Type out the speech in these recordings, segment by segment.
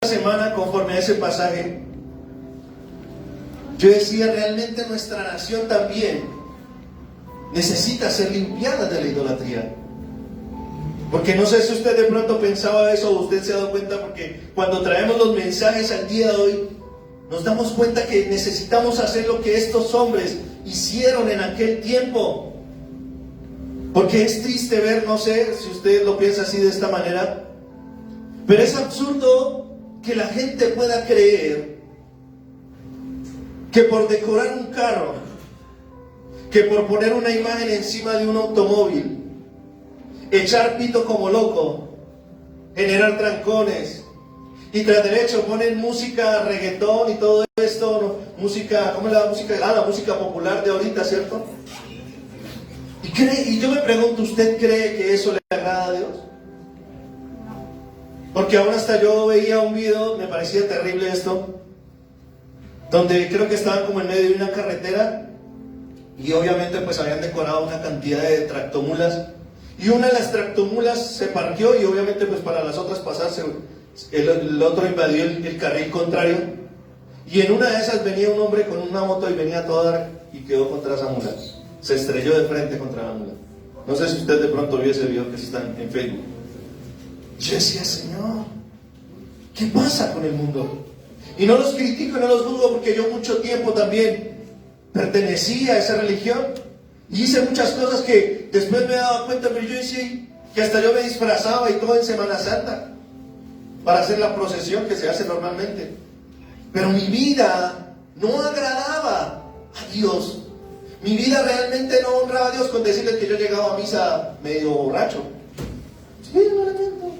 semana, conforme a ese pasaje, yo decía, realmente nuestra nación también necesita ser limpiada de la idolatría. Porque no sé si usted de pronto pensaba eso o usted se ha dado cuenta, porque cuando traemos los mensajes al día de hoy, nos damos cuenta que necesitamos hacer lo que estos hombres hicieron en aquel tiempo. Porque es triste ver, no sé si usted lo piensa así de esta manera, pero es absurdo que la gente pueda creer que por decorar un carro, que por poner una imagen encima de un automóvil, echar pito como loco, generar trancones, y tras derecho ponen música reggaetón y todo esto, ¿no? Música, ¿cómo es la música? La música popular de ahorita, ¿cierto? Y yo me pregunto, ¿usted cree que eso le agrada a Dios? Porque aún hasta yo veía un video, me parecía terrible esto, donde creo que estaban como en medio de una carretera y obviamente pues habían decorado una cantidad de tractomulas, y una de las tractomulas se parqueó y obviamente pues para las otras pasarse, el otro invadió el carril contrario, y en una de esas venía un hombre con una moto y venía a toda dar y quedó contra esa mula, se estrelló de frente contra la mula. No sé si usted de pronto vio ese video que está en Facebook. Yo decía, Señor, ¿qué pasa con el mundo? Y no los critico, no los juzgo, porque yo mucho tiempo también pertenecía a esa religión y hice muchas cosas que después me daba cuenta, pero yo decía que hasta yo me disfrazaba y todo en Semana Santa para hacer la procesión que se hace normalmente, pero mi vida no agradaba a Dios. Mi vida realmente no honraba a Dios con decirles que yo llegaba a misa medio borracho. Sí, no lo entiendo.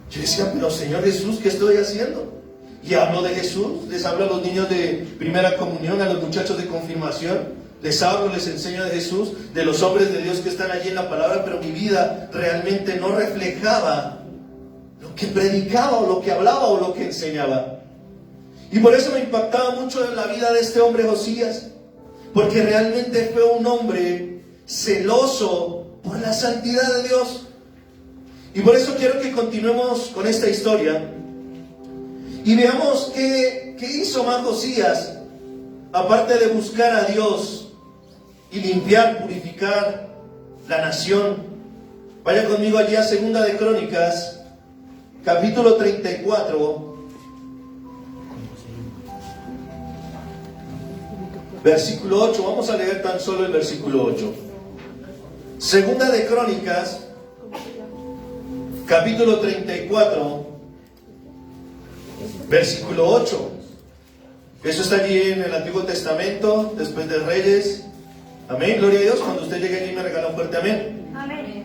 Yo decía, pero Señor Jesús, ¿qué estoy haciendo? Y hablo de Jesús, les hablo a los niños de primera comunión, a los muchachos de confirmación, les hablo, les enseño de Jesús, de los hombres de Dios que están allí en la palabra, pero mi vida realmente no reflejaba lo que predicaba o lo que hablaba o lo que enseñaba. Y por eso me impactaba mucho en la vida de este hombre Josías, porque realmente fue un hombre celoso por la santidad de Dios. Y por eso quiero que continuemos con esta historia y veamos qué hizo más Josías, aparte de buscar a Dios y limpiar, purificar la nación. Vaya conmigo allí a Segunda de Crónicas, capítulo 34, versículo 8. Vamos a leer tan solo el versículo 8. Segunda de Crónicas, capítulo 34, versículo 8. Eso está allí en el Antiguo Testamento, después de Reyes. Amén, gloria a Dios. Cuando usted llegue allí me regala un fuerte amén. Amén.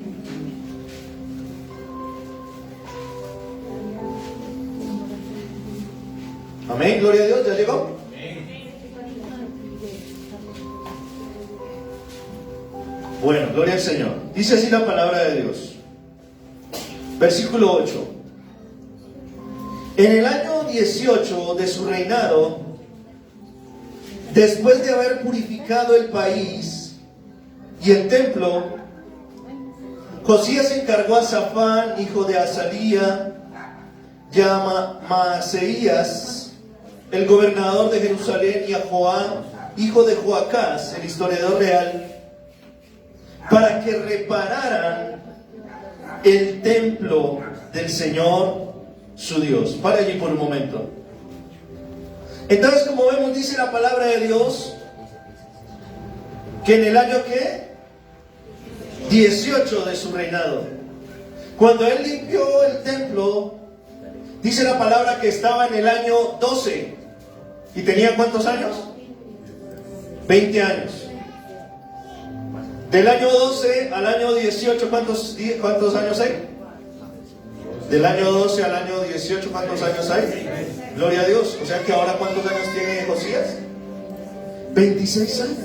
Amén, gloria a Dios. ¿Ya llegó? Bueno, gloria al Señor. Dice así la palabra de Dios. Versículo 8. En el año 18 de su reinado, después de haber purificado el país y el templo, Josías encargó a Safán, hijo de Azalía, y a Maaseías, el gobernador de Jerusalén, y a Joán, hijo de Joacás, el historiador real, para que repararan el templo del Señor su Dios. Para allí por un momento. Entonces, como vemos, dice la palabra de Dios que en el año ¿qué? 18 de su reinado, cuando él limpió el templo, dice la palabra que estaba en el año 12. ¿Y tenía cuántos años? 20 años. Del año 12 al año 18, ¿cuántos años hay? Del año 12 al año 18, ¿cuántos años hay? Gloria a Dios. O sea que ahora, ¿cuántos años tiene Josías? 26 años.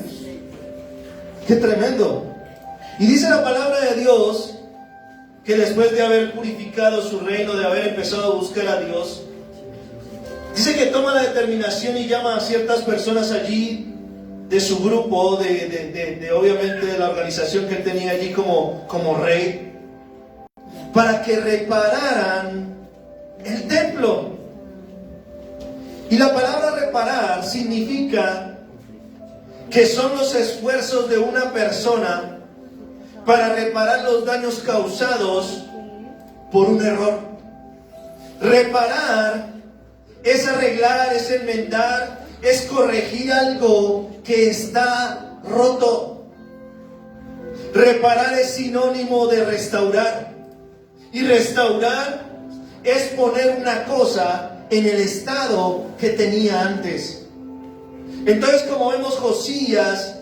¡Qué tremendo! Y dice la palabra de Dios que después de haber purificado su reino, de haber empezado a buscar a Dios, dice que toma la determinación y llama a ciertas personas allí de su grupo, de obviamente de la organización que él tenía allí como rey, para que repararan el templo. Y la palabra reparar significa que son los esfuerzos de una persona para reparar los daños causados por un error. Reparar es arreglar, es enmendar, es corregir algo que está roto. Reparar es sinónimo de restaurar. Y restaurar es poner una cosa en el estado que tenía antes. Entonces, como vemos, Josías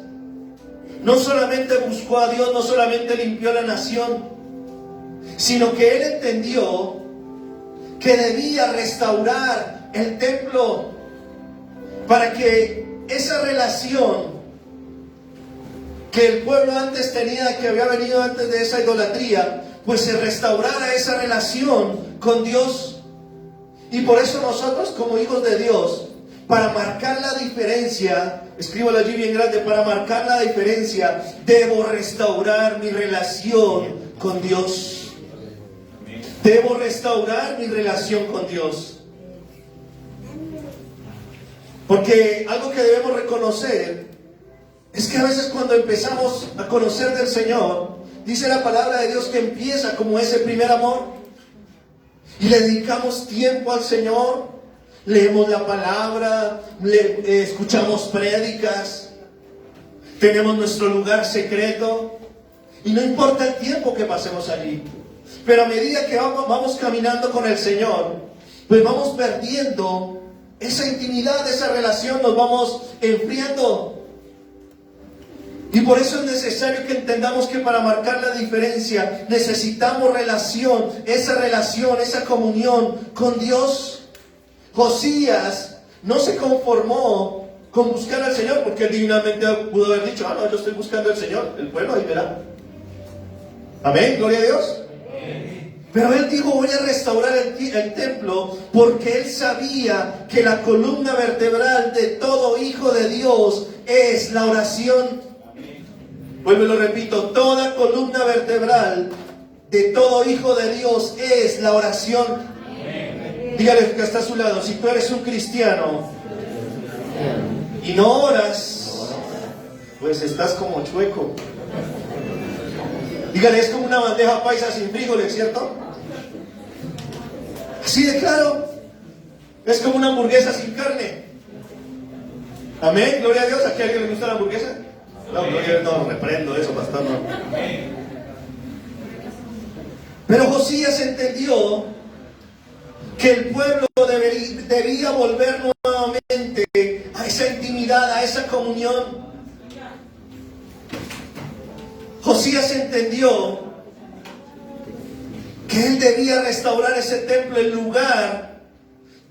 no solamente buscó a Dios, no solamente limpió la nación, sino que él entendió que debía restaurar el templo para que esa relación que el pueblo antes tenía, que había venido antes de esa idolatría, pues se restaurara esa relación con Dios. Y por eso nosotros, como hijos de Dios, para marcar la diferencia, escríbalo allí bien grande, para marcar la diferencia, debo restaurar mi relación con Dios. Debo restaurar mi relación con Dios. Porque algo que debemos reconocer es que a veces cuando empezamos a conocer del Señor, dice la palabra de Dios que empieza como ese primer amor. Y le dedicamos tiempo al Señor. Leemos la palabra, escuchamos prédicas, tenemos nuestro lugar secreto y no importa el tiempo que pasemos allí. Pero a medida que vamos caminando con el Señor, pues vamos perdiendo esa intimidad, esa relación, nos vamos enfriando. Y por eso es necesario que entendamos que para marcar la diferencia necesitamos relación, esa comunión con Dios. Josías no se conformó con buscar al Señor, porque él divinamente pudo haber dicho, no, yo estoy buscando al Señor, el pueblo ahí verá. Amén, gloria a Dios. Pero él dijo, voy a restaurar el templo, porque él sabía que la columna vertebral de todo hijo de Dios es la oración. Vuelvo y lo repito, toda columna vertebral de todo hijo de Dios es la oración. Dígale que está a su lado, si tú eres un cristiano y no oras, pues estás como chueco. Dígale, es como una bandeja paisa sin frijoles, ¿cierto? Así de claro. Es como una hamburguesa sin carne. Amén, gloria a Dios. ¿A alguien le gusta la hamburguesa? No, gloria a Dios, no, reprendo eso, pastor, no. Pero Josías entendió que el pueblo debía volver nuevamente a esa intimidad, a esa comunión. Josías entendió que él debía restaurar ese templo, el lugar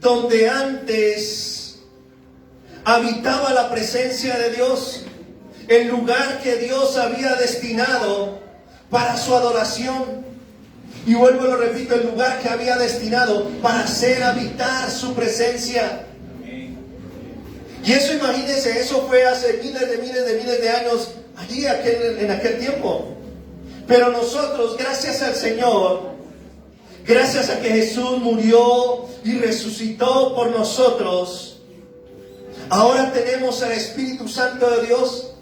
donde antes habitaba la presencia de Dios, el lugar que Dios había destinado para su adoración. Y vuelvo y lo repito, el lugar que había destinado para hacer habitar su presencia. Y eso, imagínense, eso fue hace miles de años, allí en aquel tiempo. Pero nosotros, gracias al Señor, gracias a que Jesús murió y resucitó por nosotros, ahora tenemos al Espíritu Santo de Dios.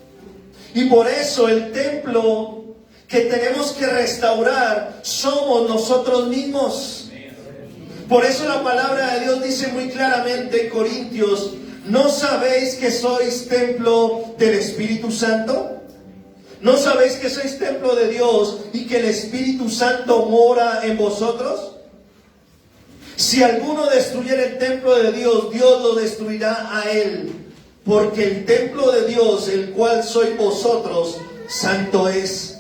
Y por eso el templo que tenemos que restaurar somos nosotros mismos. Por eso la palabra de Dios dice muy claramente en Corintios, ¿no sabéis que sois templo del Espíritu Santo? ¿No sabéis que sois templo de Dios y que el Espíritu Santo mora en vosotros? Si alguno destruyera el templo de Dios, Dios lo destruirá a él, porque el templo de Dios, el cual sois vosotros, santo es.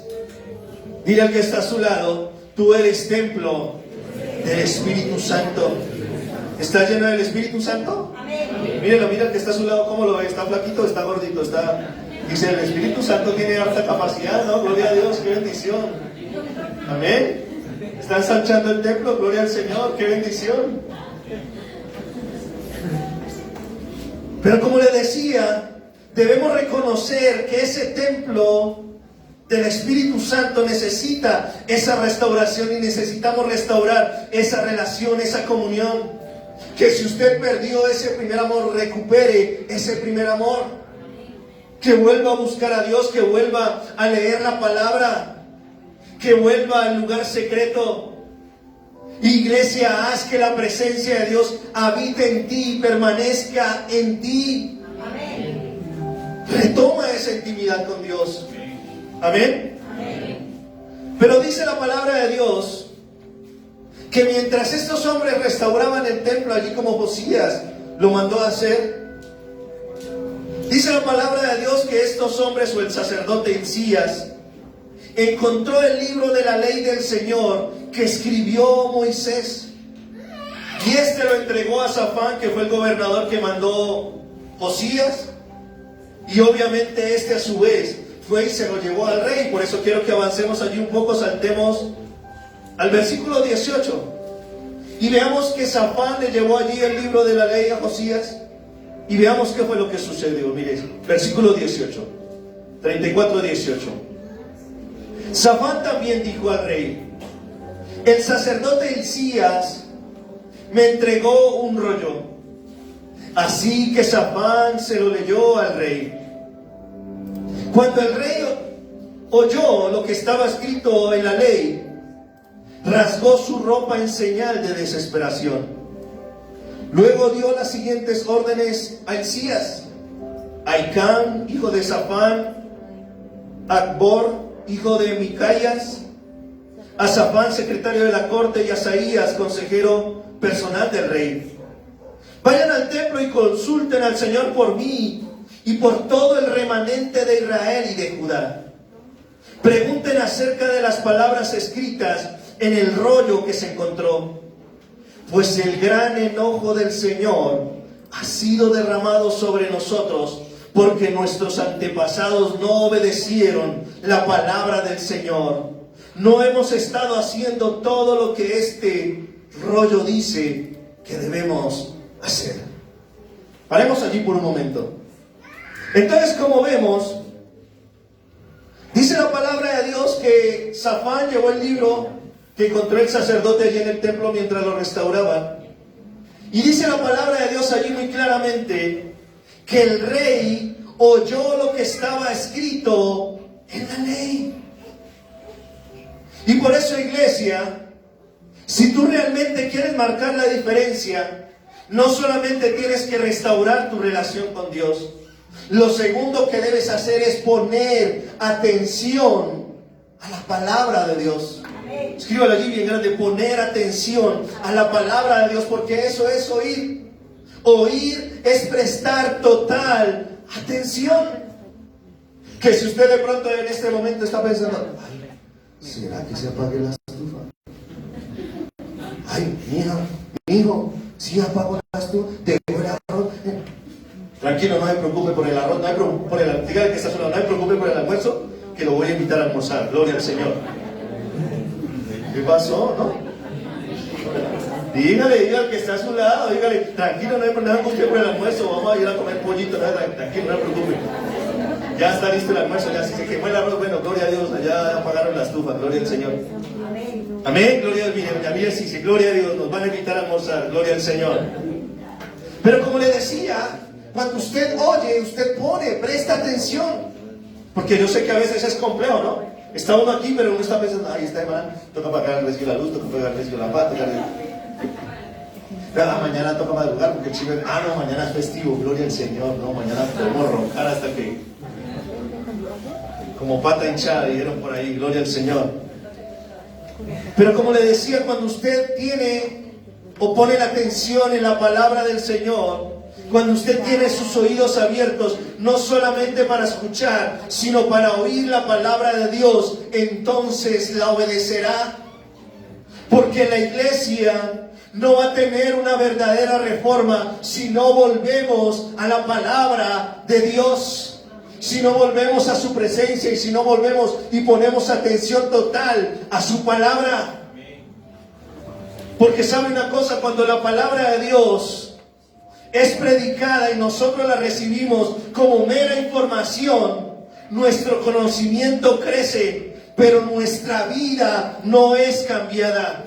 Dile al que está a su lado, tú eres templo del Espíritu Santo. ¿Estás lleno del Espíritu Santo? Amén. Míralo, mira al que está a su lado, ¿cómo lo ve? ¿Está flaquito? ¿Está gordito? Dice, el Espíritu Santo tiene alta capacidad, ¿no? Gloria a Dios, qué bendición. Amén. Está ensanchando el templo, gloria al Señor, qué bendición. Pero como le decía, debemos reconocer que ese templo del Espíritu Santo necesita esa restauración y necesitamos restaurar esa relación, esa comunión. Que si usted perdió ese primer amor, recupere ese primer amor. Que vuelva a buscar a Dios, que vuelva a leer la palabra, que vuelva al lugar secreto. Iglesia, haz que la presencia de Dios habite en ti y permanezca en ti. Amén. Retoma esa intimidad con Dios. Amén. Amén. Pero dice la palabra de Dios que mientras estos hombres restauraban el templo, allí como Josías lo mandó a hacer, dice la palabra de Dios que estos hombres, o el sacerdote Hilcías, encontró el libro de la ley del Señor que escribió Moisés, y este lo entregó a Safán, que fue el gobernador que mandó Josías, y obviamente este a su vez fue y se lo llevó al rey. Por eso quiero que avancemos allí un poco, saltemos al versículo 18 y veamos que Safán le llevó allí el libro de la ley a Josías, y veamos qué fue lo que sucedió. Mire, versículo 18, 34-18. Safán también dijo al rey: el sacerdote Hilcías me entregó un rollo. Así que Safán se lo leyó al rey. Cuando el rey oyó lo que estaba escrito en la ley, rasgó su ropa en señal de desesperación. Luego dio las siguientes órdenes a Hilcías: Ahicam, hijo de Safán; Acbor, hijo de Micaías; a Safán, secretario de la corte; y a Asaías, consejero personal del rey. Vayan al templo y consulten al Señor por mí y por todo el remanente de Israel y de Judá. Pregunten acerca de las palabras escritas en el rollo que se encontró, pues el gran enojo del Señor ha sido derramado sobre nosotros, porque nuestros antepasados no obedecieron la palabra del Señor. No hemos estado haciendo todo lo que este rollo dice que debemos hacer. Paremos allí por un momento. Entonces, como vemos, dice la palabra de Dios que Safán llevó el libro que encontró el sacerdote allí en el templo mientras lo restauraba. Y dice la palabra de Dios allí muy claramente que el rey oyó lo que estaba escrito en la ley. Y por eso, iglesia, si tú realmente quieres marcar la diferencia, no solamente tienes que restaurar tu relación con Dios. Lo segundo que debes hacer es poner atención a la palabra de Dios. Escríbalo allí bien grande: poner atención a la palabra de Dios, porque eso es oír. Oír es prestar total atención. Que si usted de pronto en este momento está pensando: ay, ¿será que se apague la estufa? Ay, mijo, si apago la estufa, dejo el arroz. Tranquilo, no me preocupe por el arroz, dígale que está solo, no me preocupe por el almuerzo, que lo voy a invitar a almorzar. Gloria al Señor. ¿Qué pasó, no? Dígale al que está a su lado, dígale: tranquilo, no me preocupe por el almuerzo, vamos a ir a comer pollito, tranquilo, no me preocupe. Ya está listo el almuerzo, ya se quemó el arroz, bueno, gloria a Dios, ya apagaron la estufa, gloria al Señor. Amén, gloria a Dios. Mire, sí, gloria a Dios, nos van a invitar a almorzar, gloria al Señor. Pero como le decía, cuando usted oye, usted pone, presta atención. Porque yo sé que a veces es complejo, ¿no? Está uno aquí, pero uno está pensando: ay, está hermano, toca pagar el recibo de la luz, toca pagar el recibo de la paz, mañana toca madrugar porque el chico, no, mañana es festivo, gloria al Señor, no, mañana podemos roncar hasta que, como pata hinchada, dijeron por ahí, gloria al Señor. Pero como le decía, cuando usted tiene o pone la atención en la palabra del Señor, cuando usted tiene sus oídos abiertos, no solamente para escuchar, sino para oír la palabra de Dios, entonces la obedecerá. Porque la iglesia no va a tener una verdadera reforma si no volvemos a la palabra de Dios, si no volvemos a su presencia y si no volvemos y ponemos atención total a su palabra. Porque sabe una cosa, cuando la palabra de Dios es predicada y nosotros la recibimos como mera información, nuestro conocimiento crece, pero nuestra vida no es cambiada.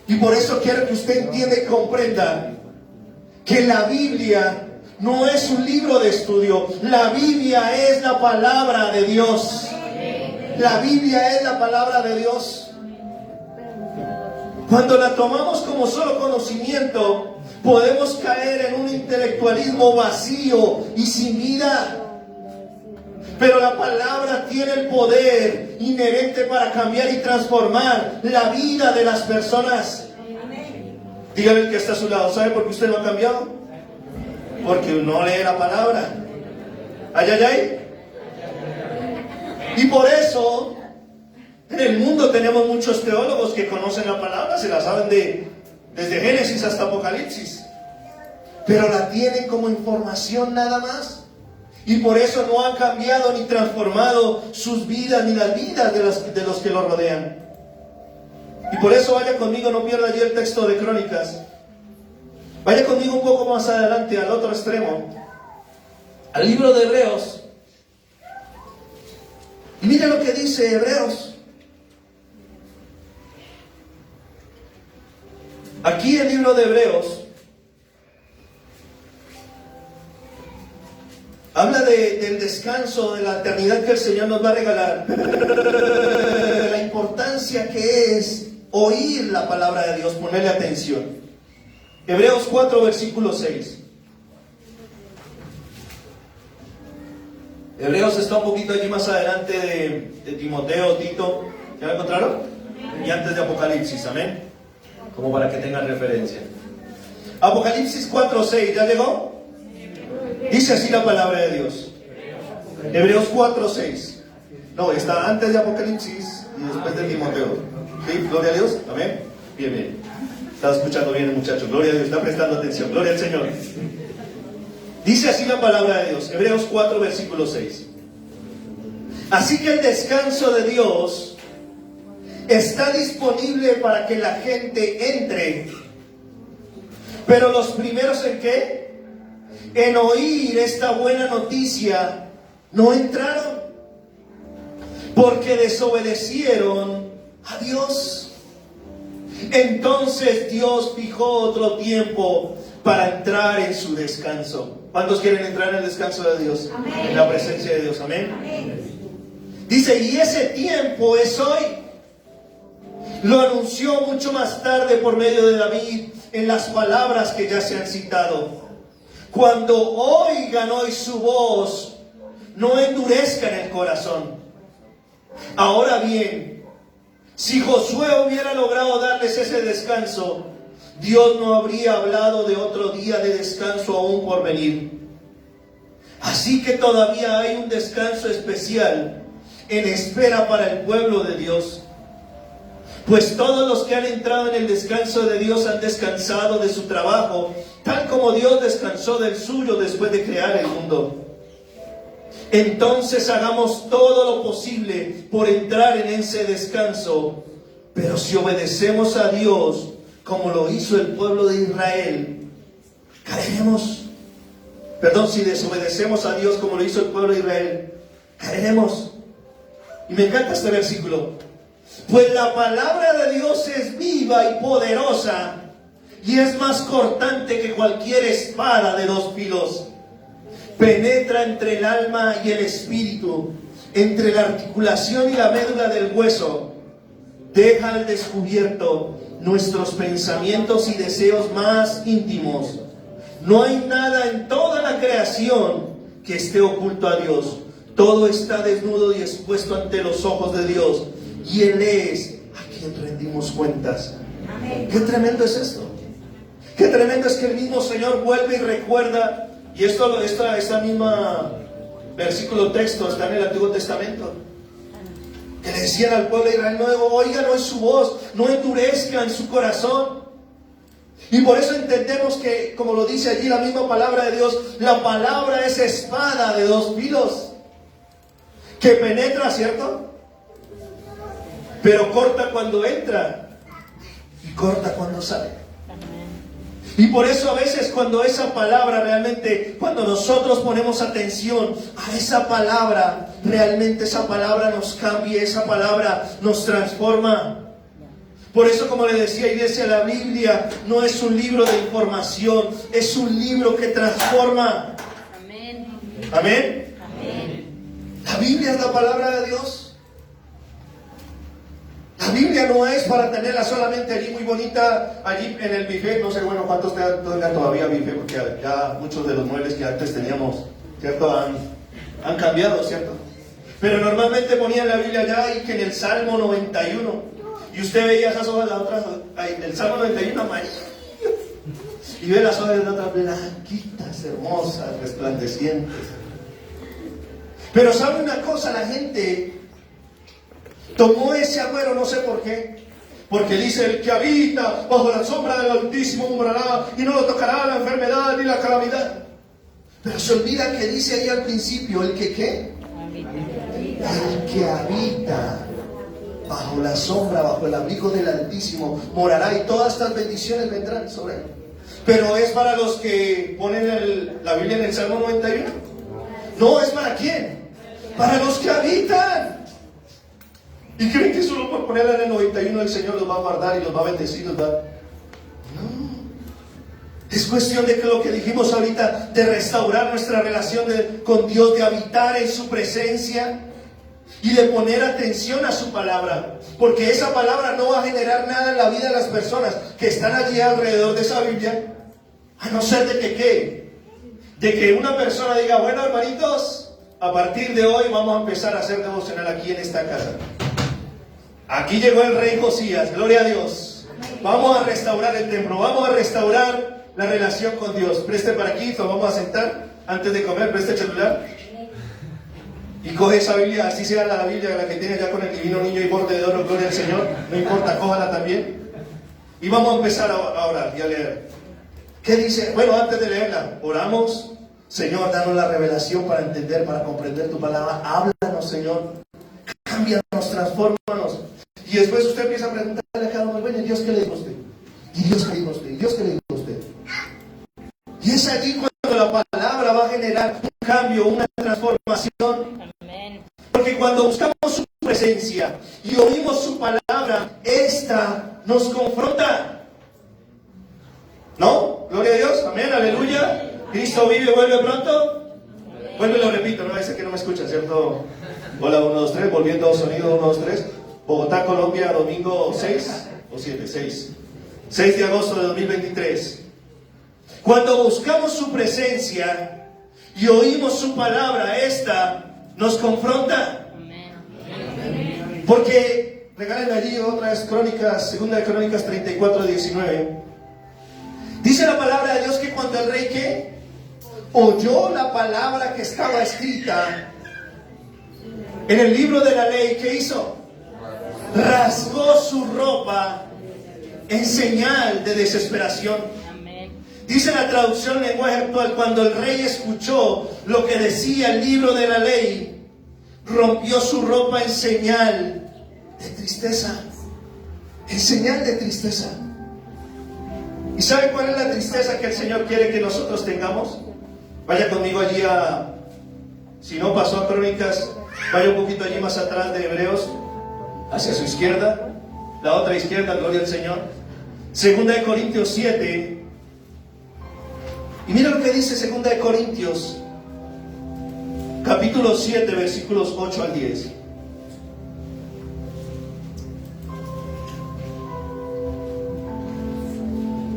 Y por eso quiero que usted entienda y comprenda que la Biblia no es un libro de estudio. La Biblia es la palabra de Dios. La Biblia es la palabra de Dios. Cuando la tomamos como solo conocimiento, podemos caer en un intelectualismo vacío y sin vida. Pero la palabra tiene el poder inherente para cambiar y transformar la vida de las personas. Dígale al que está a su lado, ¿sabe por qué usted no ha cambiado? Porque no lee la palabra. ¿Ay, ay, ay? Y por eso, en el mundo tenemos muchos teólogos que conocen la palabra, se la saben desde Génesis hasta Apocalipsis. Pero la tienen como información nada más. Y por eso no han cambiado ni transformado sus vidas ni las vidas de los que los rodean. Y por eso vaya conmigo, no pierda allí el texto de Crónicas. Vaya conmigo un poco más adelante, al otro extremo, al libro de Hebreos. Y mira lo que dice Hebreos. Aquí el libro de Hebreos habla del descanso, de la eternidad que el Señor nos va a regalar. De la importancia que es oír la palabra de Dios, ponerle atención. Hebreos 4, versículo 6. Hebreos está un poquito allí más adelante de Timoteo, Tito. ¿Ya lo encontraron? Y antes de Apocalipsis, amén. Como para que tengan referencia. Apocalipsis 4, 6, ¿ya llegó? Dice así la palabra de Dios. Hebreos 4, 6. No, está antes de Apocalipsis y después de Timoteo. ¿Sí? Gloria a Dios. Amén. Bien, bien. Está escuchando bien el muchacho. Gloria a Dios. Está prestando atención. Gloria al Señor. Dice así la palabra de Dios. Hebreos 4, versículo 6. Así que el descanso de Dios está disponible para que la gente entre. Pero los primeros ¿en qué? En oír esta buena noticia no entraron, porque desobedecieron a Dios. Entonces Dios fijó otro tiempo para entrar en su descanso. ¿Cuántos quieren entrar en el descanso de Dios? Amén. En la presencia de Dios. Amén. Amén. Dice, y ese tiempo es hoy. Lo anunció mucho más tarde por medio de David en las palabras que ya se han citado. Cuando oigan hoy su voz, no endurezcan el corazón. Ahora bien, si Josué hubiera logrado darles ese descanso, Dios no habría hablado de otro día de descanso aún por venir. Así que todavía hay un descanso especial en espera para el pueblo de Dios. Pues todos los que han entrado en el descanso de Dios han descansado de su trabajo, tal como Dios descansó del suyo después de crear el mundo. Entonces hagamos todo lo posible por entrar en ese descanso. Pero si obedecemos a Dios, como lo hizo el pueblo de Israel, caeremos. Perdón, si desobedecemos a Dios como lo hizo el pueblo de Israel, caeremos. Y me encanta este versículo. Pues la palabra de Dios es viva y poderosa, y es más cortante que cualquier espada de dos filos. Penetra entre el alma y el espíritu, entre la articulación y la médula del hueso. Deja al descubierto nuestros pensamientos y deseos más íntimos. No hay nada en toda la creación que esté oculto a Dios. Todo está desnudo y expuesto ante los ojos de Dios, y Él es a quien rendimos cuentas. Amén. Qué tremendo es esto. Qué tremendo es que el mismo Señor vuelve y recuerda. Y esta misma versículo texto está en el Antiguo Testamento. Que le decían al pueblo de Israel: no oigan hoy su voz, no endurezcan su corazón. Y por eso entendemos que, como lo dice allí la misma palabra de Dios, la palabra es espada de dos filos, que penetra, ¿cierto? Pero corta cuando entra y corta cuando sale. Y por eso a veces cuando esa palabra realmente, cuando nosotros ponemos atención a esa palabra, realmente esa palabra nos cambia, esa palabra nos transforma. Por eso, como le decía Iglesia, la Biblia no es un libro de información, es un libro que transforma. Amén. Amén. Amén. La Biblia es la palabra de Dios. La Biblia no es para tenerla solamente allí muy bonita, allí en el buffet. No sé, bueno, cuántos tengan todavía buffet, porque ya muchos de los muebles que antes teníamos, ¿cierto? Han cambiado, ¿cierto? Pero normalmente ponían la Biblia allá y que en el Salmo 91, y usted veía esas hojas, las otras, el Salmo 91 amarillo, y ve las hojas de otras blanquitas, hermosas, resplandecientes. Pero ¿sabe una cosa? La gente tomó ese agüero, no sé por qué, porque dice: el que habita bajo la sombra del Altísimo morará y no lo tocará la enfermedad ni la calamidad. Pero se olvida que dice ahí al principio: el que ¿qué? El que habita bajo la sombra, bajo el abrigo del Altísimo morará, y todas estas bendiciones vendrán sobre él. Pero es para los que ponen la Biblia en el Salmo 91. No, es para quién, para los que habitan. ¿Y creen que solo por ponerla en el 91 el Señor los va a guardar y los va a bendecir? No. Es cuestión de que lo que dijimos ahorita, de restaurar nuestra relación con Dios, de habitar en su presencia y de poner atención a su palabra. Porque esa palabra no va a generar nada en la vida de las personas que están allí alrededor de esa Biblia, a no ser de que ¿qué? De que una persona diga: bueno, hermanitos, a partir de hoy vamos a empezar a hacer devocional aquí en esta casa. Aquí llegó el rey Josías, gloria a Dios. Vamos a restaurar el templo, vamos a restaurar la relación con Dios. Preste para aquí, nos vamos a sentar antes de comer, preste el celular. Y coge esa Biblia, así sea la Biblia, la que tiene ya con el divino niño y borde de oro, gloria al Señor. No importa, cójala también. Y vamos a empezar a orar y a leer. ¿Qué dice? Bueno, antes de leerla, oramos. Señor, danos la revelación para entender, para comprender tu palabra. Háblanos, Señor. Cámbianos, transfórmanos. Y después usted empieza a preguntarle a cada uno: bueno, ¿y Dios qué le dijo a usted? ¿Y Dios qué le dijo a usted? ¿Y Dios qué le dijo a usted? Y es allí cuando la palabra va a generar un cambio, una transformación. Amén. Porque cuando buscamos su presencia y oímos su palabra, esta nos confronta. ¿No? Gloria a Dios. Amén, aleluya. Cristo vive, vuelve pronto. Vuelve, lo repito, no dice que no me escuchan, ¿cierto? Hola, 1, 2, 3, volviendo sonido, 1, 2, 3. Bogotá, Colombia, domingo 6 o 7, 6 de agosto de 2023. Cuando buscamos su presencia y oímos su palabra, esta nos confronta. Porque, regalen allí otra vez Crónicas, segunda de Crónicas 34, 19. Dice la palabra de Dios que cuando el rey ¿qué? Oyó la palabra que estaba escrita en el libro de la ley, ¿qué hizo? Rasgó su ropa en señal de desesperación. Dice la traducción en lenguaje actual: cuando el rey escuchó lo que decía el libro de la ley, rompió su ropa en señal de tristeza. En señal de tristeza. ¿Y sabe cuál es la tristeza que el Señor quiere que nosotros tengamos? Vaya conmigo allí si no pasó a Crónicas, vaya un poquito allí más atrás de Hebreos, hacia su izquierda, la otra izquierda, gloria al Señor. Segunda de Corintios 7. Y mira lo que dice Segunda de Corintios, capítulo 7, versículos 8 al 10.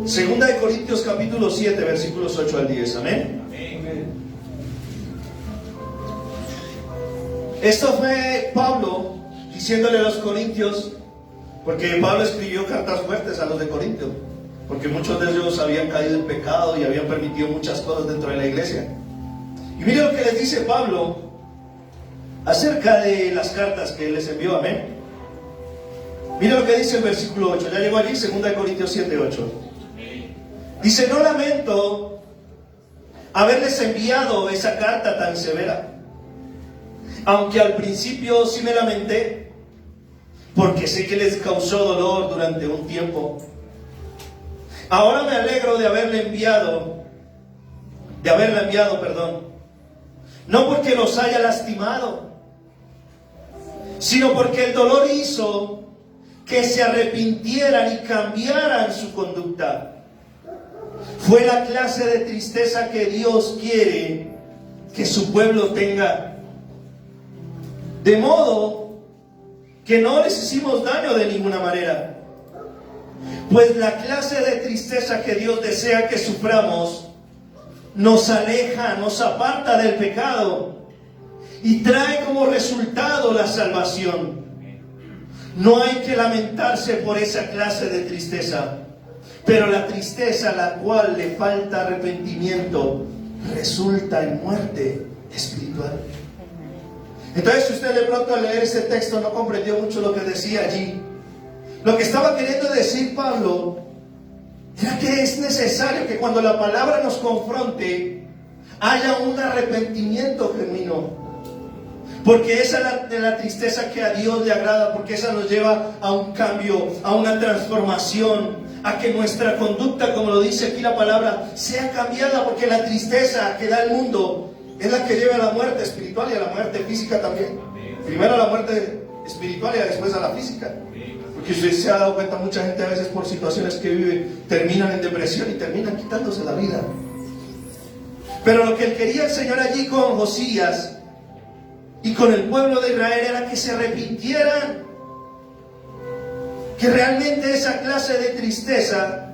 Segunda de Corintios, capítulo 7, versículos 8 al 10. Amén. Esto fue Pablo diciéndole a los corintios, porque Pablo escribió cartas fuertes a los de Corintio, porque muchos de ellos habían caído en pecado y habían permitido muchas cosas dentro de la iglesia. Y mire lo que les dice Pablo acerca de las cartas que él les envió. Amén. Mire lo que dice el versículo 8. Ya llegó allí, 2 Corintios 7, 8. Dice: no lamento haberles enviado esa carta tan severa, aunque al principio sí me lamenté, porque sé que les causó dolor durante un tiempo. Ahora me alegro de haberla enviado, no porque los haya lastimado, sino porque el dolor hizo que se arrepintieran y cambiaran su conducta. Fue la clase de tristeza que Dios quiere que su pueblo tenga. De modo que no les hicimos daño de ninguna manera. Pues la clase de tristeza que Dios desea que suframos nos aleja, nos aparta del pecado y trae como resultado la salvación. No hay que lamentarse por esa clase de tristeza, pero la tristeza a la cual le falta arrepentimiento resulta en muerte espiritual. Entonces, si usted de pronto al leer este texto no comprendió mucho lo que decía allí, lo que estaba queriendo decir Pablo era que es necesario que cuando la palabra nos confronte haya un arrepentimiento genuino, porque esa es la tristeza que a Dios le agrada, porque esa nos lleva a un cambio, a una transformación, a que nuestra conducta, como lo dice aquí la palabra, sea cambiada, porque la tristeza que da el mundo es la que lleva a la muerte espiritual y a la muerte física también. Primero a la muerte espiritual y después a la física. Porque usted se ha dado cuenta, mucha gente a veces por situaciones que vive terminan en depresión y terminan quitándose la vida. Pero lo que él quería el Señor allí con Josías y con el pueblo de Israel era que se arrepintieran, que realmente esa clase de tristeza,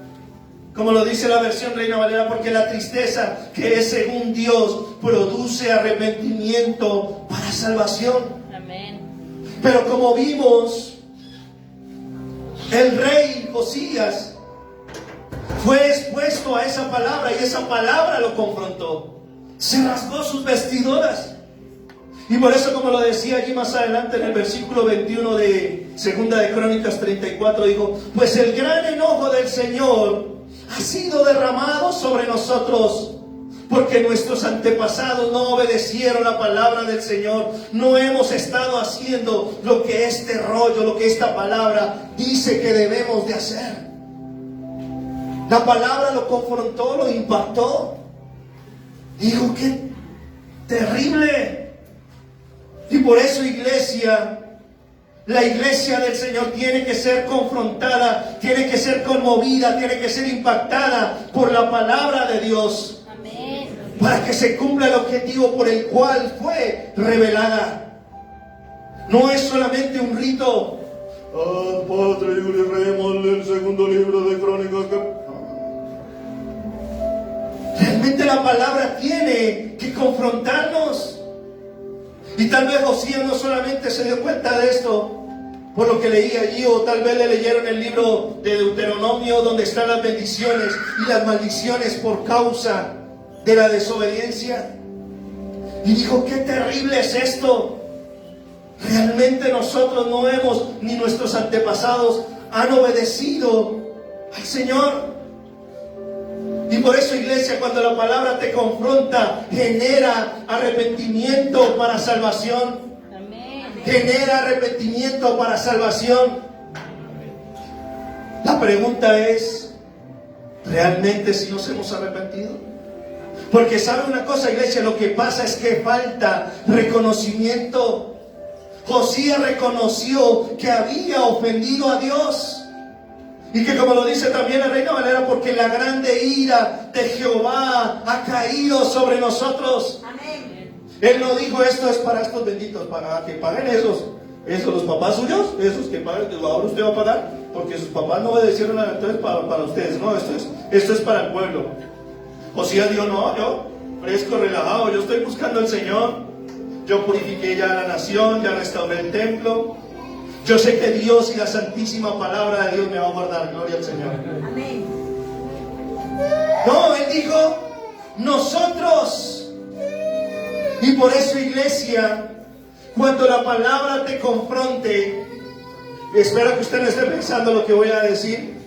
como lo dice la versión Reina Valera, porque la tristeza que es según Dios produce arrepentimiento para salvación. Amén. Pero como vimos, el rey Josías fue expuesto a esa palabra y esa palabra lo confrontó. Se rasgó sus vestiduras. Y por eso, como lo decía allí más adelante en el versículo 21 de Segunda de Crónicas 34, dijo: pues el gran enojo del Señor ha sido derramado sobre nosotros, porque nuestros antepasados no obedecieron la palabra del Señor. No hemos estado haciendo lo que este rollo, lo que esta palabra dice que debemos de hacer. La palabra lo confrontó, lo impactó. Dijo: qué terrible. Y por eso, iglesia, la iglesia del Señor tiene que ser confrontada, tiene que ser conmovida, tiene que ser impactada por la palabra de Dios. Amén. Para que se cumpla el objetivo por el cual fue revelada. No es solamente un rito. Padre, yo le leemos el segundo libro de Crónicas. Realmente la palabra tiene que confrontarnos. Y tal vez Josías no solamente se dio cuenta de esto por lo que leía allí, o tal vez le leyeron el libro de Deuteronomio donde están las bendiciones y las maldiciones por causa de la desobediencia, y dijo: qué terrible es esto. Realmente nosotros no hemos, ni nuestros antepasados han obedecido al Señor. Y por eso, iglesia, cuando la palabra te confronta, genera arrepentimiento para salvación. Amén. Genera arrepentimiento para salvación. La pregunta es: ¿realmente si nos hemos arrepentido? Porque sabe una cosa, iglesia, lo que pasa es que falta reconocimiento. Josías reconoció que había ofendido a Dios. Y que, como lo dice también la Reina Valera, porque la grande ira de Jehová ha caído sobre nosotros. Amén. Él no dijo: esto es para estos benditos, para que paguen esos los papás suyos, esos que paguen, ahora usted va a pagar, porque sus papás no obedecieron a, entonces para ustedes. No, esto es para el pueblo. Josías dijo: no, yo fresco, relajado, yo estoy buscando al Señor. Yo purifiqué ya la nación, ya restauré el templo. Yo sé que Dios y la santísima palabra de Dios me va a guardar. Gloria al Señor. Amén. No, Él dijo: nosotros. Y por eso, iglesia, cuando la palabra te confronte, espero que usted no esté pensando lo que voy a decir: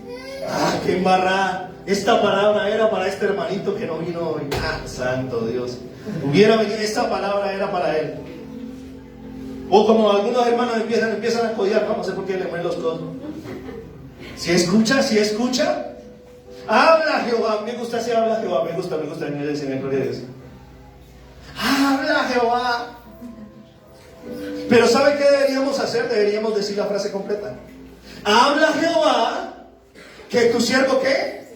qué embarrada, esta palabra era para este hermanito que no vino hoy. Santo Dios, hubiera venido, esta palabra era para él. O como algunos hermanos empiezan a codiar, no sé por qué le mueven los codos. Si escucha, Habla Jehová. Me gusta si habla Jehová. Me gusta. Señor, gloria a Dios. Habla Jehová. Pero ¿sabe qué deberíamos hacer? Deberíamos decir la frase completa. Habla Jehová, que tu siervo ¿qué?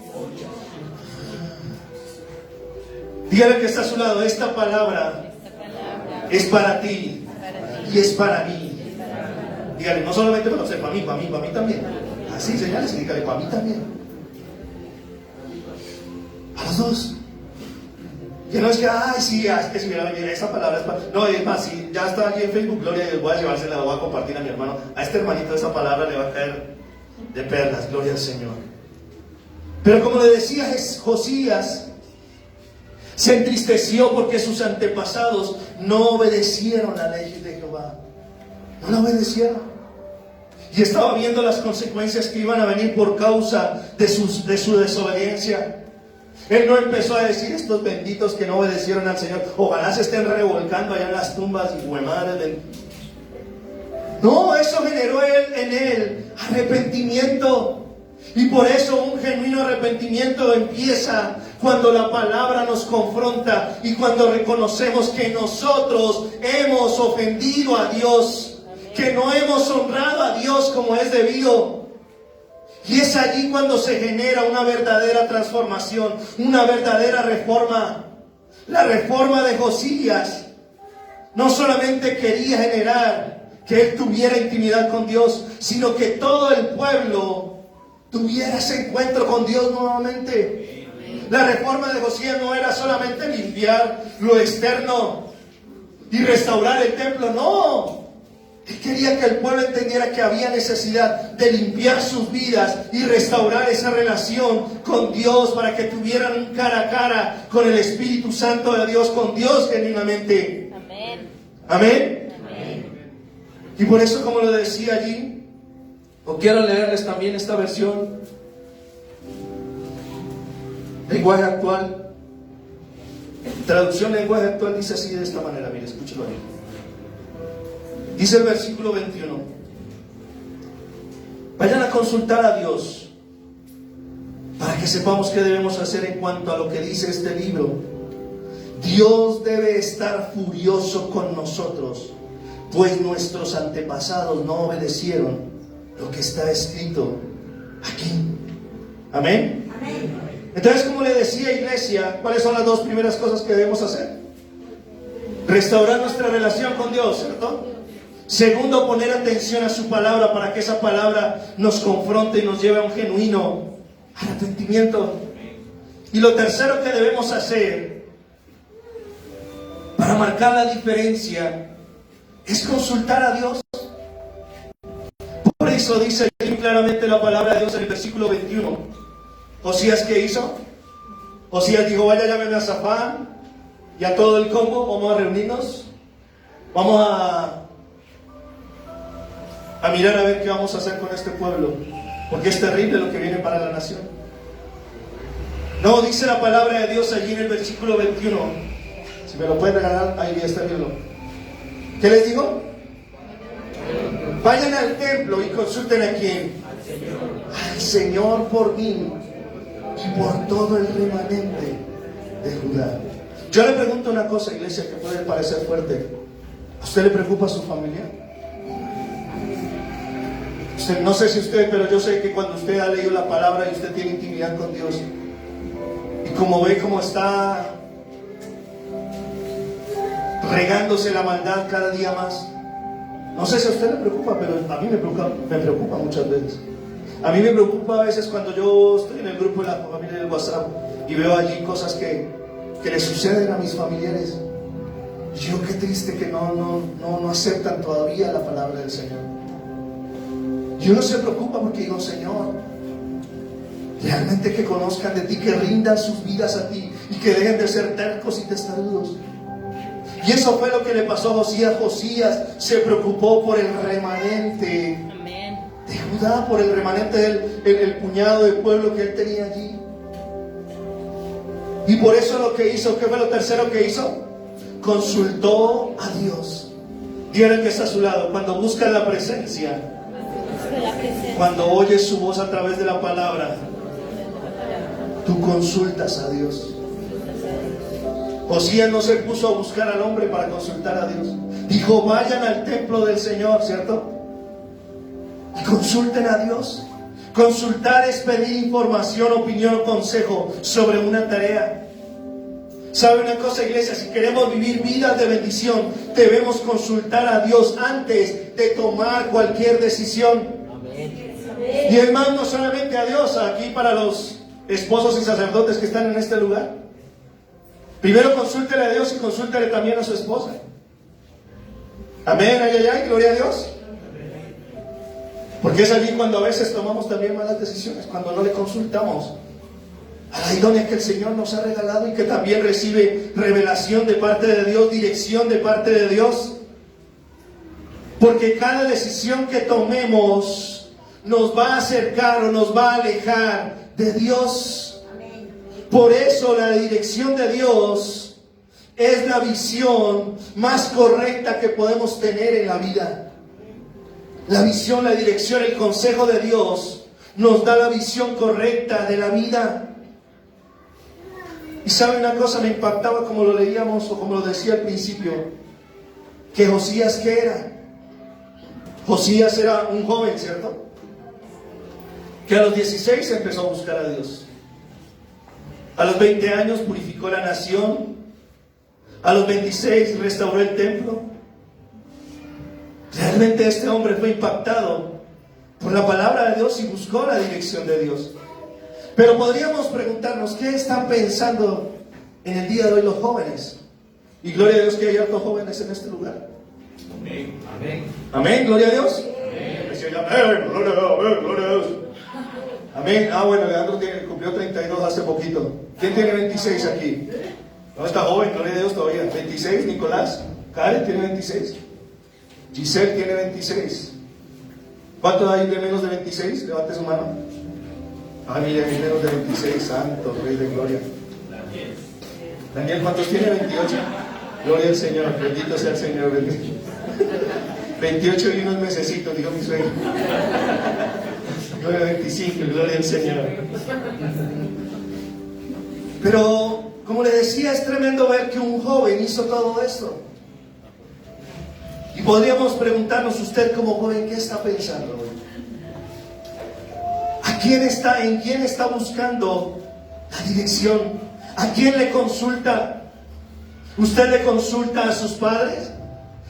Dígale que está a su lado. Esta palabra es para ti y es para mí. Dígale, no solamente para usted, para mí también. Así, señales, dígale, para mí también. A los dos. Que no es que, sí, es que si mira, esa palabra es para... No, es más, si ya está aquí en Facebook, gloria a Dios, voy a llevársela, voy a compartir a mi hermano. A este hermanito esa palabra le va a caer de perlas, gloria al Señor. Pero como le decía, Josías se entristeció porque sus antepasados no obedecieron la ley de Jehová. No la obedecieron. Y estaba viendo las consecuencias que iban a venir por causa de su desobediencia. Él no empezó a decir, estos benditos que no obedecieron al Señor, ojalá se estén revolcando allá en las tumbas y huemadres del... No, eso generó en él arrepentimiento. Y por eso un genuino arrepentimiento empieza cuando la palabra nos confronta y cuando reconocemos que nosotros hemos ofendido a Dios, que no hemos honrado a Dios como es debido. Y es allí cuando se genera una verdadera transformación, una verdadera reforma. La reforma de Josías no solamente quería generar que él tuviera intimidad con Dios, sino que todo el pueblo tuviera ese encuentro con Dios nuevamente. La reforma de Josías no era solamente limpiar lo externo y restaurar el templo, no. Él quería que el pueblo entendiera que había necesidad de limpiar sus vidas y restaurar esa relación con Dios para que tuvieran un cara a cara con el Espíritu Santo de Dios, con Dios genuinamente. Amén. Amén. Amén. Y por eso, como lo decía allí, o quiero leerles también esta versión, lenguaje actual. Traducción lenguaje actual dice así, de esta manera, mire, escúchelo ahí. Dice el versículo 21. Vayan a consultar a Dios para que sepamos qué debemos hacer en cuanto a lo que dice este libro. Dios debe estar furioso con nosotros, pues nuestros antepasados no obedecieron lo que está escrito aquí. Amén. Amén. Entonces, como le decía, iglesia, ¿cuáles son las dos primeras cosas que debemos hacer? Restaurar nuestra relación con Dios, ¿cierto? Segundo, poner atención a su palabra para que esa palabra nos confronte y nos lleve a un genuino arrepentimiento. Y lo tercero que debemos hacer para marcar la diferencia es consultar a Dios. Por eso dice aquí claramente la palabra de Dios en el versículo 21. Josías, ¿qué hizo? Josías dijo, vaya, llámeme a Safán y a todo el combo, vamos a reunirnos, vamos a mirar a ver qué vamos a hacer con este pueblo, porque es terrible lo que viene para la nación. No, dice la palabra de Dios allí en el versículo 21. Si me lo pueden regalar, ahí está, mírenlo. ¿Qué les digo? Vayan al templo y consulten a quién. Al Señor por mí y por todo el remanente de Judá. Yo le pregunto una cosa, iglesia, que puede parecer fuerte. ¿A usted le preocupa su familia? No sé si usted, pero yo sé que cuando usted ha leído la palabra y usted tiene intimidad con Dios, y como ve cómo está regándose la maldad cada día más, no sé si a usted le preocupa, pero a mí me preocupa muchas veces. A mí me preocupa a veces cuando yo estoy en el grupo de la familia del WhatsApp y veo allí cosas que le suceden a mis familiares. Yo, qué triste que no aceptan todavía la palabra del Señor. Y uno se preocupa porque digo, Señor, realmente que conozcan de ti, que rindan sus vidas a ti y que dejen de ser tercos y testarudos. Y eso fue lo que le pasó a Josías. Josías se preocupó por el remanente de Judá, por el remanente del puñado de pueblo que él tenía allí. Y por eso lo que hizo, ¿qué fue lo tercero que hizo? Consultó a Dios. Díganle que está a su lado, cuando buscan la presencia, cuando oyes su voz a través de la palabra, Tú consultas a Dios. Josías no se puso a buscar al hombre para consultar a Dios. Dijo, vayan al templo del Señor, ¿cierto? Y consulten a Dios. Consultar es pedir información, opinión o consejo sobre una tarea. ¿Sabe una cosa, iglesia? Si queremos vivir vidas de bendición, debemos consultar a Dios antes de tomar cualquier decisión. Amén. Y es más, no solamente a Dios, aquí para los esposos y sacerdotes que están en este lugar. Primero consúltele a Dios y consúltele también a su esposa. Amén, ay, ay, ay, gloria a Dios. Porque es allí cuando a veces tomamos también malas decisiones, cuando no le consultamos a la idónea que el Señor nos ha regalado y que también recibe revelación de parte de Dios, dirección de parte de Dios. Porque cada decisión que tomemos nos va a acercar o nos va a alejar de Dios. Por eso la dirección de Dios es la visión más correcta que podemos tener en la vida. La visión, la dirección, el consejo de Dios nos da la visión correcta de la vida. Y sabe una cosa, me impactaba como lo leíamos o como lo decía al principio, que Josías, ¿qué era? Josías era un joven, ¿cierto? Que a los 16 empezó a buscar a Dios. A los 20 años purificó la nación. A los 26 restauró el templo. Realmente este hombre fue impactado por la palabra de Dios y buscó la dirección de Dios. Pero podríamos preguntarnos, ¿qué están pensando en el día de hoy los jóvenes? Y gloria a Dios que hay hartos jóvenes en este lugar. Amén. Amén. Amén, gloria a Dios. Amén. Gloria a Dios. Amén. Ah, bueno, Leandro cumplió 32 hace poquito. ¿Quién tiene 26 aquí? No, está joven, gloria a Dios todavía. 26, Nicolás. Karen tiene 26. Giselle tiene 26. ¿Cuántos hay de menos de 26? Levante su mano. Ah, mira, hay menos de 26. Santo Rey de Gloria. Daniel, ¿cuántos tiene? 28. Gloria al Señor. Bendito sea el Señor. 28 y unos mesecitos, dijo mi sueño. Gloria a 25, gloria al Señor. Pero, como le decía, es tremendo ver que un joven hizo todo esto. Y podríamos preguntarnos, usted como joven, ¿qué está pensando hoy? ¿En quién está buscando la dirección? ¿A quién le consulta? ¿Usted le consulta a sus padres,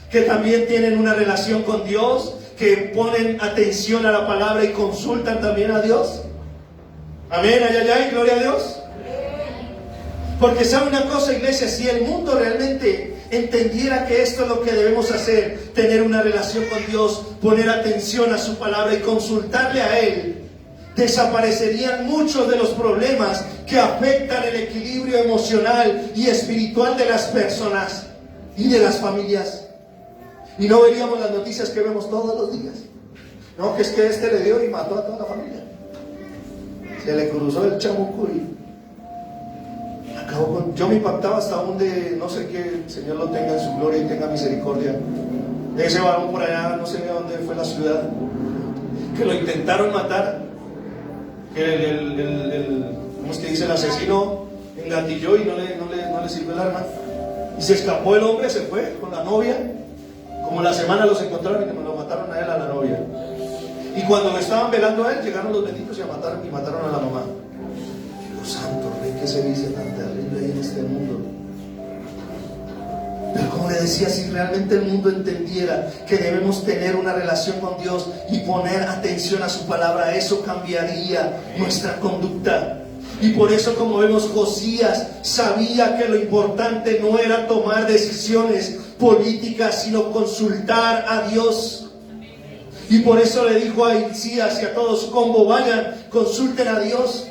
que también tienen una relación con Dios, que ponen atención a la palabra y consultan también a Dios? Amén, ay, ay, ay, gloria a Dios. Porque sabe una cosa, iglesia, si el mundo realmente entendiera que esto es lo que debemos hacer, tener una relación con Dios, poner atención a su palabra y consultarle a Él, desaparecerían muchos de los problemas que afectan el equilibrio emocional y espiritual de las personas y de las familias. Y no veríamos las noticias que vemos todos los días. No, que es que este le dio y mató a toda la familia. Se le cruzó el chamuco y acabó con... Yo me impactaba hasta donde, no sé qué, el Señor lo tenga en su gloria y tenga misericordia. De ese varón por allá, no sé de dónde fue la ciudad, que lo intentaron matar. Que ¿cómo es que dice? El asesino engatilló y no le sirvió el arma. Y se escapó el hombre, se fue con la novia. Como la semana los encontraron y lo mataron a él, a la novia. Y cuando lo estaban velando a él, llegaron los benditos y mataron a la mamá. Dios santo, Rey, ¿qué se dice tan terrible ahí en este mundo? Pero como le decía, si realmente el mundo entendiera que debemos tener una relación con Dios y poner atención a su palabra, eso cambiaría nuestra conducta. Y por eso, como vemos, Josías sabía que lo importante no era tomar decisiones políticas, sino consultar a Dios. Y por eso le dijo a Hilcías y a todos: como vayan, consulten a Dios.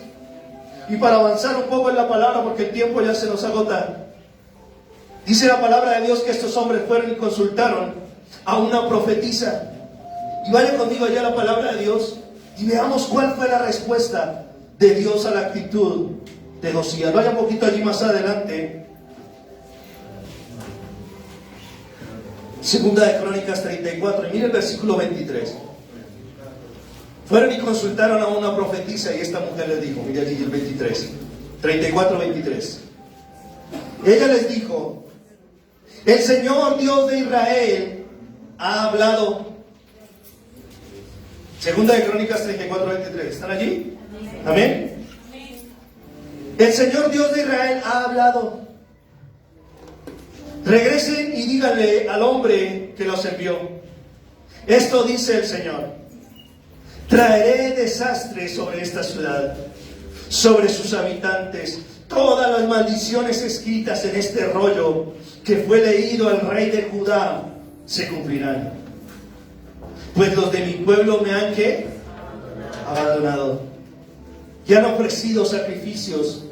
Y para avanzar un poco en la palabra, porque el tiempo ya se nos agota, dice la palabra de Dios que estos hombres fueron y consultaron a una profetisa. Y vaya conmigo allá a la palabra de Dios y veamos cuál fue la respuesta de Dios a la actitud de Josías. Vaya un poquito allí más adelante. Segunda de Crónicas 34, y mire el versículo 23. Fueron y consultaron a una profetisa y esta mujer les dijo, mire allí el 23: 34:23. Ella les dijo: el Señor Dios de Israel ha hablado. Segunda de Crónicas 34:23. ¿Están allí? Amén. El Señor Dios de Israel ha hablado. Regresen y díganle al hombre que los envió: esto dice el Señor: traeré desastre sobre esta ciudad, sobre sus habitantes. Todas las maldiciones escritas en este rollo que fue leído al rey de Judá se cumplirán. Pues los de mi pueblo me han ¿qué? Abandonado. Y han ofrecido sacrificios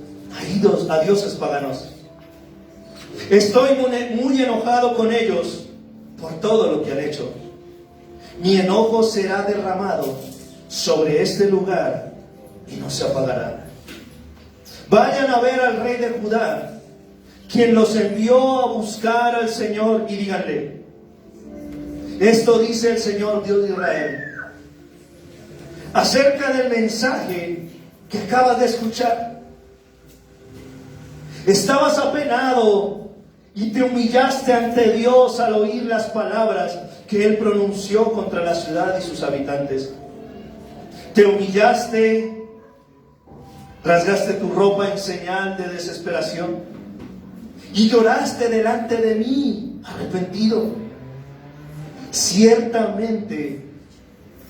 a dioses paganos. Estoy muy enojado con ellos por todo lo que han hecho. Mi enojo será derramado sobre este lugar y no se apagará. Vayan a ver al rey de Judá, quien los envió a buscar al Señor, y díganle: esto dice el Señor Dios de Israel acerca del mensaje que acabas de escuchar. Estabas apenado y te humillaste ante Dios al oír las palabras que Él pronunció contra la ciudad y sus habitantes. Te humillaste, rasgaste tu ropa en señal de desesperación y lloraste delante de mí, arrepentido. Ciertamente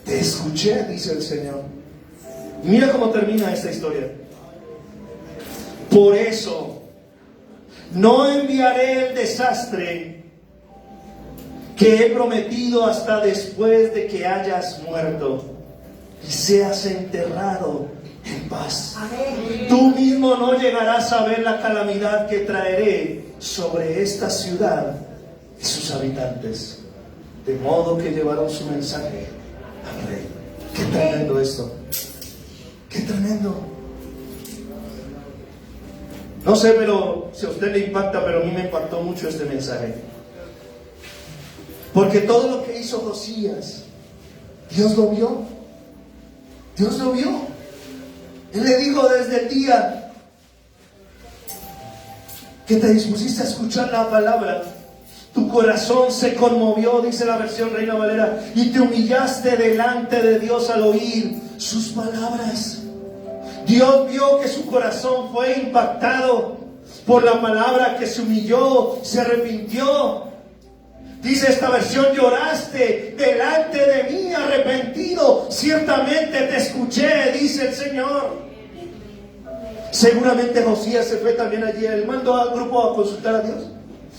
te escuché, dice el Señor. Y mira cómo termina esta historia. Por eso no enviaré el desastre que he prometido hasta después de que hayas muerto y seas enterrado en paz. Amén. Tú mismo no llegarás a ver la calamidad que traeré sobre esta ciudad y sus habitantes. De modo que llevaron su mensaje al rey. Qué tremendo esto. Qué tremendo. No sé, pero si a usted le impacta, pero a mí me impactó mucho este mensaje. Porque todo lo que hizo Josías, Dios lo vio. Dios lo vio. Él le dijo desde el día que te dispusiste a escuchar la palabra, tu corazón se conmovió, dice la versión Reina Valera, y te humillaste delante de Dios al oír sus palabras. Dios vio que su corazón fue impactado por la palabra, que se humilló, se arrepintió. Dice esta versión: lloraste delante de mí arrepentido, ciertamente te escuché, dice el Señor. Seguramente Josías se fue también allí. Él mandó al grupo a consultar a Dios,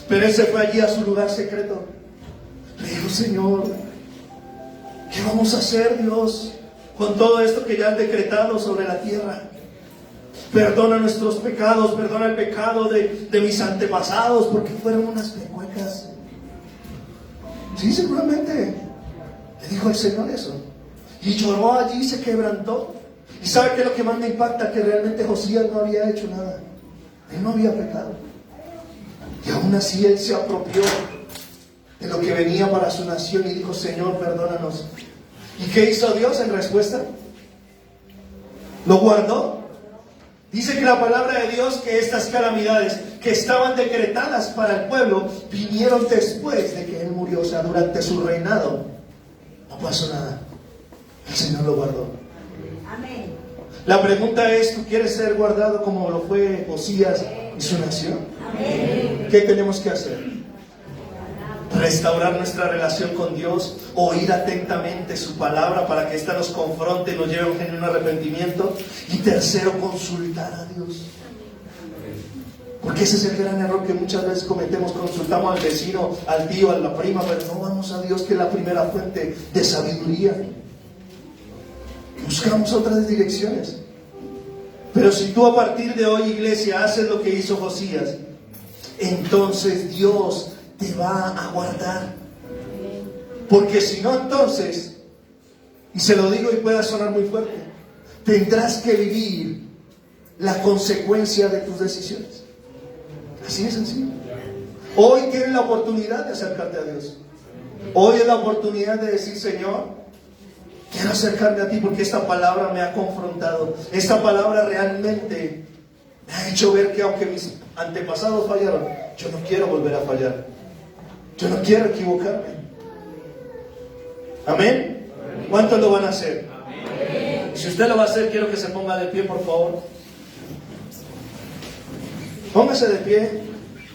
pero él se fue allí a su lugar secreto. Le dijo: Señor, ¿qué vamos a hacer, Dios, con todo esto que ya han decretado sobre la tierra? Perdona nuestros pecados, perdona el pecado de mis antepasados, porque fueron unas pecuecas. Sí, seguramente le dijo el Señor eso. Y lloró allí, se quebrantó. ¿Y sabe qué es lo que más me impacta? Que realmente Josías no había hecho nada. Él no había pecado. Y aún así él se apropió de lo que venía para su nación y dijo: Señor, perdónanos. ¿Y qué hizo Dios en respuesta? Lo guardó. Dice que la palabra de Dios, que estas calamidades que estaban decretadas para el pueblo vinieron después de que él murió. O sea, durante su reinado no pasó nada. El Señor lo guardó. Amén. La pregunta es: ¿tú quieres ser guardado como lo fue Josías y su nación? Amén. ¿Qué tenemos que hacer? Restaurar nuestra relación con Dios, oír atentamente su palabra para que ésta nos confronte y nos lleve a un genuino arrepentimiento. Y tercero, consultar a Dios. Porque ese es el gran error que muchas veces cometemos: consultamos al vecino, al tío, a la prima, pero no vamos a Dios, que es la primera fuente de sabiduría. Buscamos otras direcciones. Pero si tú a partir de hoy, iglesia, haces lo que hizo Josías, entonces Dios te va a guardar. Porque si no, entonces, y se lo digo y pueda sonar muy fuerte, tendrás que vivir la consecuencia de tus decisiones. Así de sencillo. Hoy tienes la oportunidad de acercarte a Dios. Hoy es la oportunidad de decir: Señor, quiero acercarme a ti porque esta palabra me ha confrontado. Esta palabra realmente Me ha hecho ver que aunque mis antepasados fallaron, yo no quiero volver a fallar. Yo no quiero equivocarme. ¿Amén? ¿Cuántos lo van a hacer? Amén. Si usted lo va a hacer, quiero que se ponga de pie, por favor. Póngase de pie.